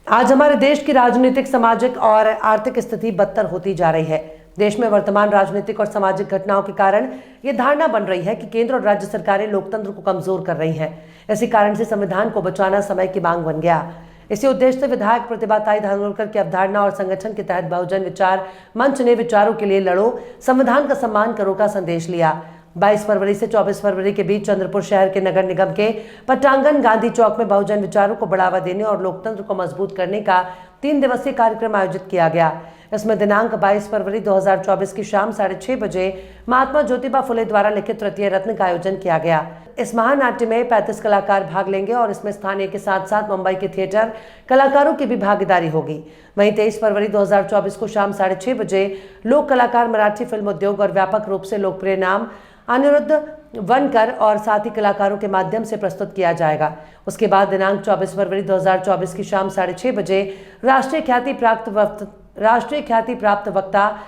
आज हमारे देश की राजनीतिक, सामाजिक और आर्थिक स्थिति बदतर होती जा रही है। देश में वर्तमान राजनीतिक और सामाजिक घटनाओं के कारण ये धारणा बन रही है कि केंद्र और राज्य सरकारें लोकतंत्र को कमजोर कर रही हैं। इसी कारण से संविधान को बचाना समय की मांग बन गया। इसी उद्देश्य से विधायक प्रतिभा ताई धानोरकर की अवधारणा और संगठन के तहत बहुजन विचार मंच ने विचारों के लिए लड़ो, संविधान का सम्मान करो का संदेश लिया। 22 फरवरी से 24 फरवरी के बीच चंद्रपुर शहर के नगर निगम के पटांगण गांधी चौक में बहुजन विचारों को बढ़ावा देने और लोकतंत्र को मजबूत करने का 3 दिवसीय कार्यक्रम आयोजित किया गया। इसमें दिनांक 22 फरवरी 2024 की शाम 6:30 बजे महात्मा ज्योतिबा फुले द्वारा लिखित तृतीय रत्न का आयोजन किया गया। इस महानाट्य में 35 कलाकार भाग लेंगे और इसमें स्थानीय के साथ साथ मुंबई के थिएटर कलाकारों की भी भागीदारी होगी। वहीं 23 फरवरी 2024 को शाम 6:30 बजे लोक कलाकार मराठी फिल्म उद्योग और व्यापक रूप से लोकप्रिय नाम अनिरुद्ध वनकर और साथी कलाकारों के माध्यम से प्रस्तुत किया जाएगा। उसके बाद दिनांक 24 फरवरी 2024 की शाम 6:30 बजे राष्ट्रीय ख्याति प्राप्त वक्ता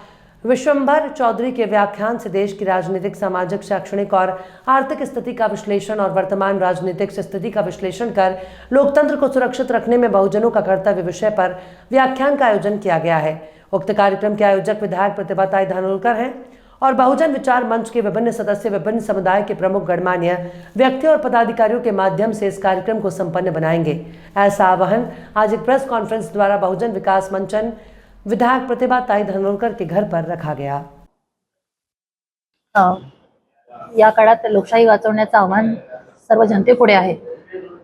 विश्वंभर चौधरी के व्याख्यान से देश की राजनीतिक, सामाजिक, शैक्षणिक और आर्थिक स्थिति का विश्लेषण और वर्तमान राजनीतिक स्थिति का विश्लेषण कर लोकतंत्र को सुरक्षित रखने में बहुजनों का कर्तव्य विषय पर व्याख्यान का आयोजन किया गया है। उक्त कार्यक्रम के आयोजक विधायक प्रतिभा ताई धानोरकर हैं और बहुजन विचार मंच के विभिन्न सदस्य विभिन्न समुदाय के प्रमुख गणमान्य व्यक्तियों और पदाधिकारियों के माध्यम से इस कार्यक्रम को संपन्न बनाएंगे। ऐसा आह्वान आज एक प्रेस कॉन्फ्रेंस द्वारा बहुजन विकास मंचन विधायक प्रतिभा ताई धानोरकर के घर पर रखा गया। या काळात लोकशाही वाचवण्याचं आव्हान सर्व जनतेपुढे आहे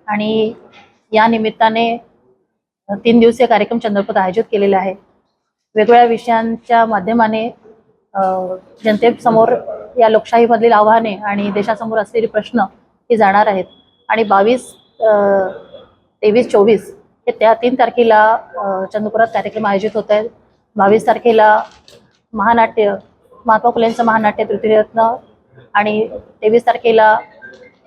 आणि या निमित्ताने 3 दिवसीय कार्यक्रम चंद्रपूर आयोजित केलेला आहे। वेगवेगळ्या विषयांच्या माध्यमाने जनतेसमोर या लोकशाहीमधील आव्हाने आणि देशासमोर असलेले प्रश्न हे जाणार आहेत आणि 22, 23, 24 हे त्या 3 तारखेला चंद्रपुरात कार्यक्रम आयोजित होत आहेत। 22 तारखेला महानाट्य, महात्मा फुलेंचं महानाट्य तृतीयरत्न आणि 23 तारखेला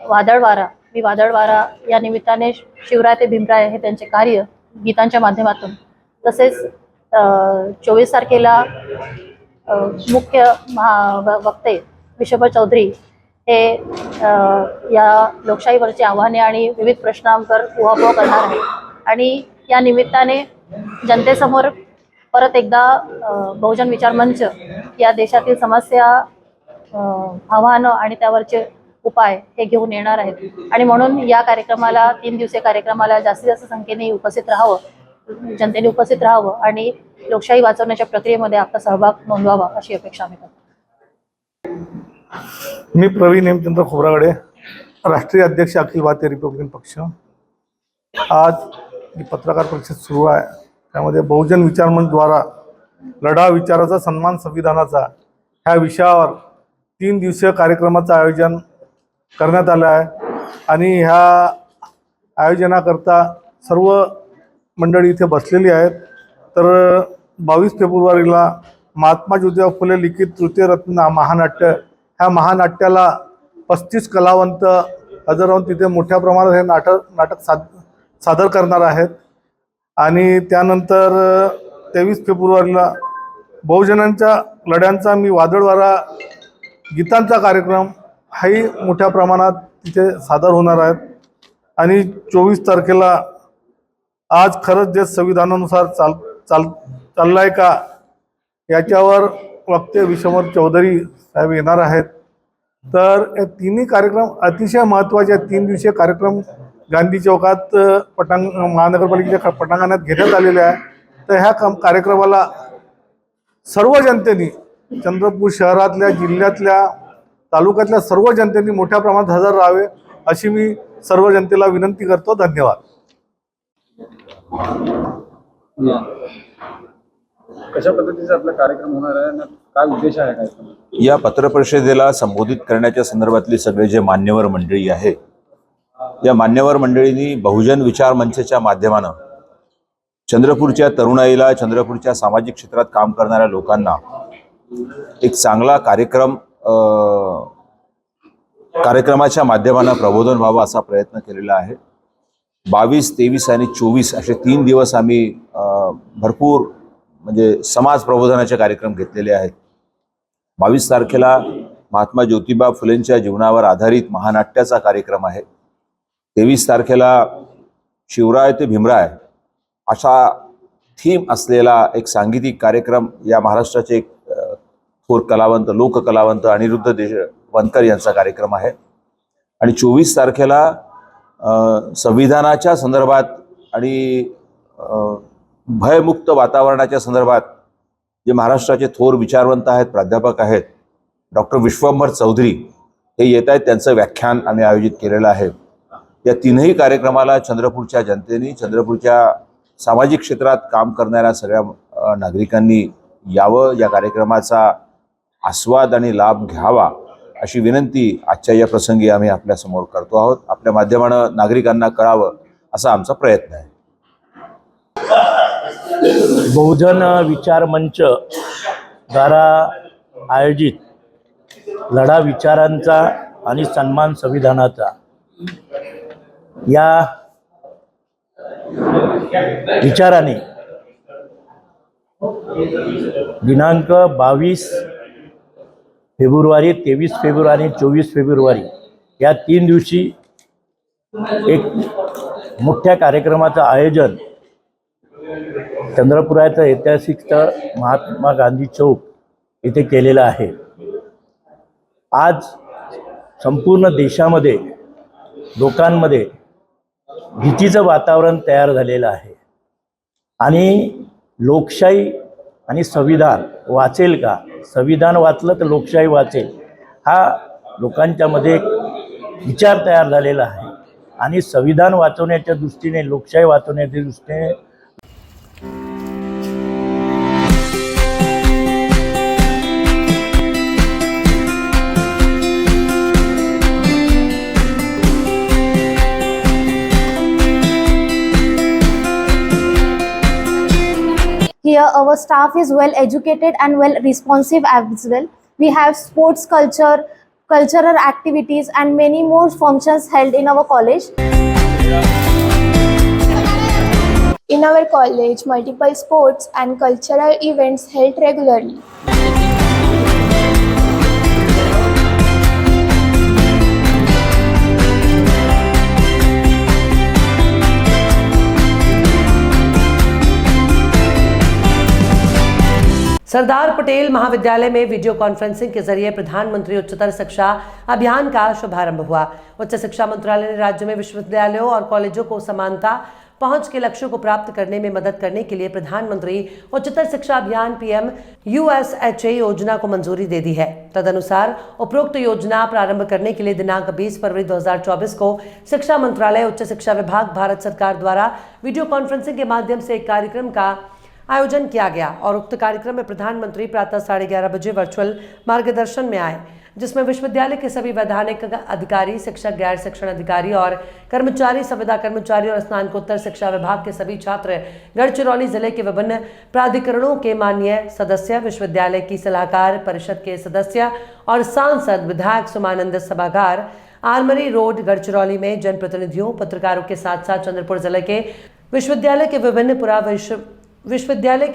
वादळवारा या निमित्ताने शिवराय ते भीमराय हे त्यांचे कार्य गीतांच्या माध्यमातून, तसेच 24 तारखेला मुख्य वक्ते विश्वंभर चौधरी हे या लोकशाहीवरची आव्हाने आणि विविध प्रश्नांवर उहापोह करणार आहेत आणि या निमित्ताने जनतेसमोर परत एकदा बहुजन विचार मंच या देशातील समस्या, आव्हानं आणि त्यावरचे उपाय हे घेऊन येणार आहेत आणि म्हणून या कार्यक्रमाला 3 दिवसीय कार्यक्रमाला जास्तीत जास्त संख्येने उपस्थित राहावं, जनतेने उपस्थित राहावं आणि लोकशाही वाचवण्याच्या प्रक्रियेमध्ये आपला सहभाग नोंदवावा अशी अपेक्षा आम्ही करतो। मी प्रवीण हेमचंद्र खोब्रागडे, राष्ट्रीय अध्यक्ष अखिल भारतीय रिपब्लिकन पक्ष। आज जी पत्रकार परिषद सुरू आहे त्यामध्ये बहुजन विचार मंच द्वारा लढा विचाराचा सन्मान संविधानाचा ह्या विषयावर 3 दिवसीय कार्यक्रमाचं आयोजन करण्यात आलं आहे आणि ह्या आयोजनाकरता सर्व मंडळी इथे बसलेली आहेत। तर 22 फेब्रुवारीला महात्मा ज्योतिबा फुले लिखित तृतीय रत्न महानाट्य, ह्या महानाट्याला 35 कलावंत हजर राहून तिथे मोठ्या प्रमाणात हे नाटक सादर करणार आहेत आणि त्यानंतर 23 फेब्रुवारीला बहुजनांच्या लढ्यांचा मी वादळवारा गीतांचा कार्यक्रम हाही मोठ्या प्रमाणात तिथे सादर होणार आहेत आणि 24 तारखेला आज खरंच जे संविधानानुसार चाललाय का याच्यावर वक्ते विश्वंभर चौधरी साहेब येणार आहेत। तर हे तिन्ही कार्यक्रम अतिशय महत्त्वाचे आहेत। 3 दिवसीय कार्यक्रम गांधी चौकात महानगरपालिकेच्या पटांगणात घेण्यात आलेले आहे। तर ह्या कार्यक्रमाला सर्व जनतेने, चंद्रपूर शहरातल्या, जिल्ह्यातल्या, तालुक्यातल्या सर्व जनतेने मोठ्या प्रमाणात हजर राहावे अशी मी सर्व जनतेला विनंती करतो। धन्यवाद। कशा पद्धतीचा आपला कार्यक्रम होणार आहे, काय उद्देश आहे, काय या पत्रपरिषदेला संबोधित करण्याच्या संदर्भातली सगळे जे मान्यवर मंडळी आहे, या मान्यवर मंडळींनी बहुजन विचार मंचच्या माध्यमानं चंद्रपूरच्या तरुणाईला, चंद्रपूरच्या सामाजिक क्षेत्रात काम करणाऱ्या लोकांना एक चांगला कार्यक्रमाच्या माध्यमानं प्रबोधन व्हावं असा प्रयत्न केलेला आहे। 22, 23 आणि 24 असे 3 दिवस आम्ही भरपूर म्हणजे समाज प्रबोधनाचे कार्यक्रम घेतलेले आहेत। 22 तारखेला महात्मा ज्योतिबा फुलेंच्या जीवनावर आधारित महानाट्याचा कार्यक्रम आहे। 23 तारखेला शिवराय ते भीमराय अशा थीम असलेला एक सांगीतिक कार्यक्रम या महाराष्ट्राचे एक थोर कलावंत, लोककलावंत अनिरुद्ध देशवंतकर यांचा कार्यक्रम आहे. आणि 24 तारखेला संविधानाच्या संदर्भात आणि भयमुक्त वातावरणाच्या संदर्भात जे महाराष्ट्राचे थोर विचारवंत आहेत, प्राध्यापक आहेत, डॉक्टर विश्वंभर चौधरी हे येत आहेत. त्यांचं व्याख्यान आम्ही आयोजित केलेलं आहे. या तीनही कार्यक्रमाला चंद्रपूरच्या जनतेने, चंद्रपूरच्या सामाजिक क्षेत्रात काम करणाऱ्या सगळ्या नागरिकांनी यावं, या कार्यक्रमाचा आस्वाद आणि लाभ घ्यावा अशी विनंती आजच्या या प्रसंगी आम्ही आपल्यासमोर करतो आहोत. आपल्या माध्यमानं नागरिकांना कळावं असा आमचा प्रयत्न आहे. बहुजन विचार मंच द्वारा आयोजित लढा विचारांचा आणि सन्मान संविधानाचा या विचाराने दिनांक 22 फेब्रुवारी, 23 फेब्रुवारी आणि 24 फेब्रुवारी या 3 दिवशी एक मोठ्या कार्यक्रमाचं आयोजन चंद्रपुराचं ऐतिहासिक स्थळ महात्मा गांधी चौक इथे केलेलं आहे. आज संपूर्ण देशामध्ये लोकांमध्ये भीतीचं वातावरण तयार झालेलं आहे आणि लोकशाही आणि संविधान वाचेल का, संविधान वाचलं तर लोकशाही वाचेल, हा लोकांच्यामध्ये एक विचार तयार झालेला आहे. आणि संविधान वाचवण्याच्या दृष्टीने, लोकशाही वाचवण्याच्या दृष्टीने Here our staff is well educated and well responsive as well. We have sports culture, cultural activities and many more functions held in our college. In our college, multiple sports and cultural events held regularly. Sardar Patel महाविद्यालय में video conferencing के जरिए प्रधानमंत्री उच्चतर शिक्षा अभियान का शुभारंभ हुआ। उच्च शिक्षा मंत्रालय ने राज्य में विश्वविद्यालयों और कॉलेजों को समानता पहुंच के लक्ष्यों को प्राप्त करने में मदद करने के लिए प्रधानमंत्री उच्चतर शिक्षा अभियान PM-USHA योजना को मंजूरी दे दी है। तदनुसार उपरोक्त योजना प्रारंभ करने के लिए दिनांक 20 फरवरी 2024 को शिक्षा मंत्रालय, उच्च शिक्षा विभाग, भारत सरकार द्वारा वीडियो कॉन्फ्रेंसिंग के माध्यम से एक कार्यक्रम का आयोजन किया गया और उक्त कार्यक्रम में प्रधानमंत्री प्रातः 11:30 बजे वर्चुअल मार्गदर्शन में आए, जिसमें विश्वविद्यालय के सभी वैधानिक अधिकारी, शिक्षक, गैर शिक्षण अधिकारी और कर्मचारी, संविदा कर्मचारी और स्नातकोत्तर शिक्षा विभाग के सभी छात्र, गढ़चिरौली जिले के विभिन्न प्राधिकरणों के माननीय सदस्य, विश्वविद्यालय की सलाहकार परिषद के सदस्य और सांसद, विधायक, समानंद सभागार, आर्मरी रोड, गढ़चिरौली में जनप्रतिनिधियों, पत्रकारों के साथ साथ चंद्रपुर जिले के विश्वविद्यालय के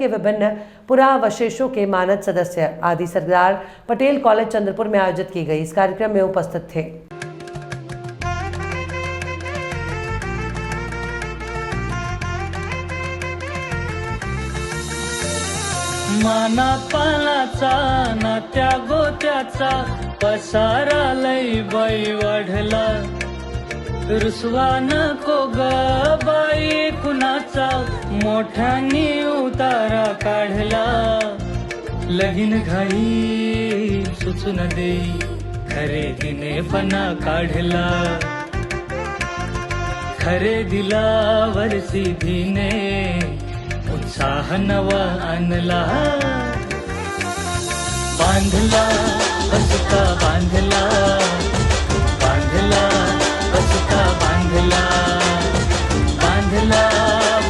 विभिन्न पुरावशेषों के मानद सदस्य आदि सरदार पटेल कॉलेज चंद्रपुर में आयोजित की गई इस कार्यक्रम में उपस्थित थे। मानापालाचा नात्या गोत्याचा पसारा लई बाई वाढला, रुसवा नको ग बाई कुणाचा, मोठ्यानी उतारा काढला, लगीन घाई सुचून देई, खरेदीने पणा काढला, खरेदीला वरसी धीने उत्साह नवा आणला, बांधला बसता बांधला, बांधला बसता बांधला, बांधला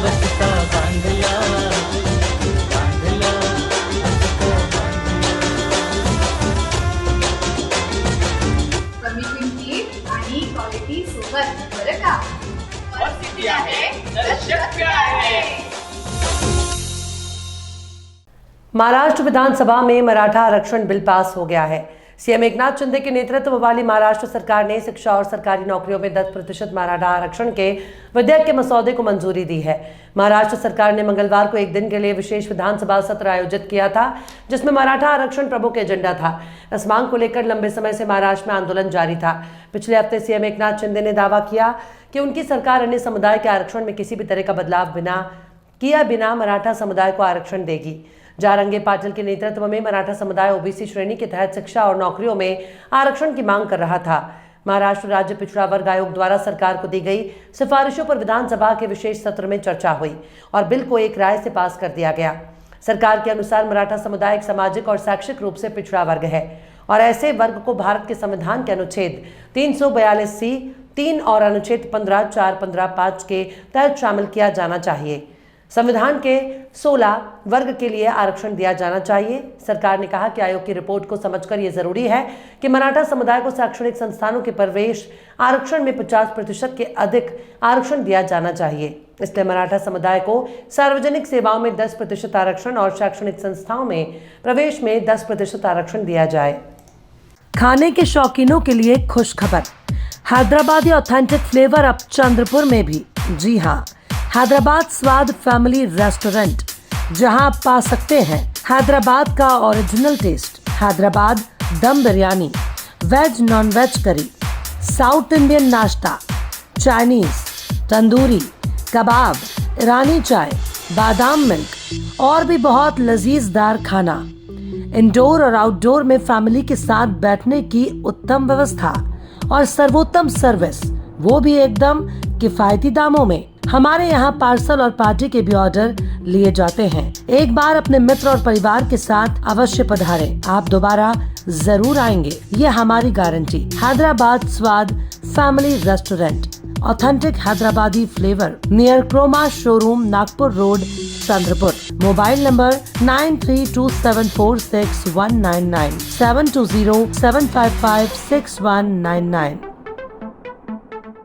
बसता बांधला, बांधला बसता बांधला। कमी किमतीत आणि क्वालिटी सोबत, बरं का? परिस्थिती आहे तर शक्य आहे। महाराष्ट्र विधानसभा में मराठा आरक्षण बिल पास हो गया है। सीएम एकनाथ शिंदे के नेतृत्व वाली महाराष्ट्र सरकार ने शिक्षा और सरकारी नौकरियों में 10% मराठा आरक्षण के विधेयक के मसौदे को मंजूरी दी है। महाराष्ट्र सरकार ने मंगलवार को एक दिन के लिए विशेष विधानसभा सत्र आयोजित किया था, जिसमें मराठा आरक्षण प्रमुख एजेंडा था। इस मांग को लेकर लंबे समय से महाराष्ट्र में आंदोलन जारी था। पिछले हफ्ते सीएम एकनाथ शिंदे ने दावा किया कि उनकी सरकार अन्य समुदाय के आरक्षण में किसी भी तरह का बदलाव बिना मराठा समुदाय को आरक्षण देगी। जारंगे पाटिल के नेतृत्व में मराठा समुदाय ओबीसी श्रेणी के तहत शिक्षा और नौकरियों में आरक्षण की मांग कर रहा था। महाराष्ट्र राज्य पिछड़ा वर्ग आयोग द्वारा सरकार को दी गई सिफारिशों पर विधानसभा के विशेष सत्र में चर्चा हुई और बिल को एक राय से पास कर दिया गया। सरकार के अनुसार मराठा समुदाय एक सामाजिक और शैक्षिक रूप से पिछड़ा वर्ग है और ऐसे वर्ग को भारत के संविधान के अनुच्छेद 342C 3 और अनुच्छेद 15, 4, 15, 5 के तहत शामिल किया जाना चाहिए। संविधान के 16 वर्ग के लिए आरक्षण दिया जाना चाहिए। सरकार ने कहा कि आयोग की रिपोर्ट को समझकर यह जरूरी है कि मराठा समुदाय को शैक्षणिक संस्थानों के प्रवेश आरक्षण में 50% के अधिक आरक्षण दिया जाना चाहिए। इसलिए मराठा समुदाय को सार्वजनिक सेवाओं में 10% आरक्षण और शैक्षणिक संस्थाओं में प्रवेश में 10% आरक्षण दिया जाए। खाने के शौकीनों के लिए खुश खबर, हैदराबादी ऑथेंटिक फ्लेवर अब चंद्रपुर में भी। जी हाँ, हैदराबाद स्वाद फैमिली रेस्टोरेंट, जहां आप पा सकते हैं हैदराबाद का original taste. Hyderabad dum biryani, veg non veg curry, south Indian नाश्ता, चाइनीज, तंदूरी, कबाब, ईरानी चाय, बादाम मिल्क और भी बहुत लजीजदार खाना। इंडोर और आउटडोर में फैमिली के साथ बैठने की उत्तम व्यवस्था और सर्वोत्तम सर्विस, वो भी एकदम किफायती दामों में। हमारे यहाँ पार्सल और पार्टी के भी ऑर्डर लिए जाते हैं। एक बार अपने मित्र और परिवार के साथ अवश्य पधारें, आप दोबारा जरूर आएंगे, ये हमारी गारंटी। हैदराबाद स्वाद family restaurant, authentic Hyderabadi flavour, near Croma showroom, Nagpur road, Chandrapur. Mobile number 9327461199 72075561199।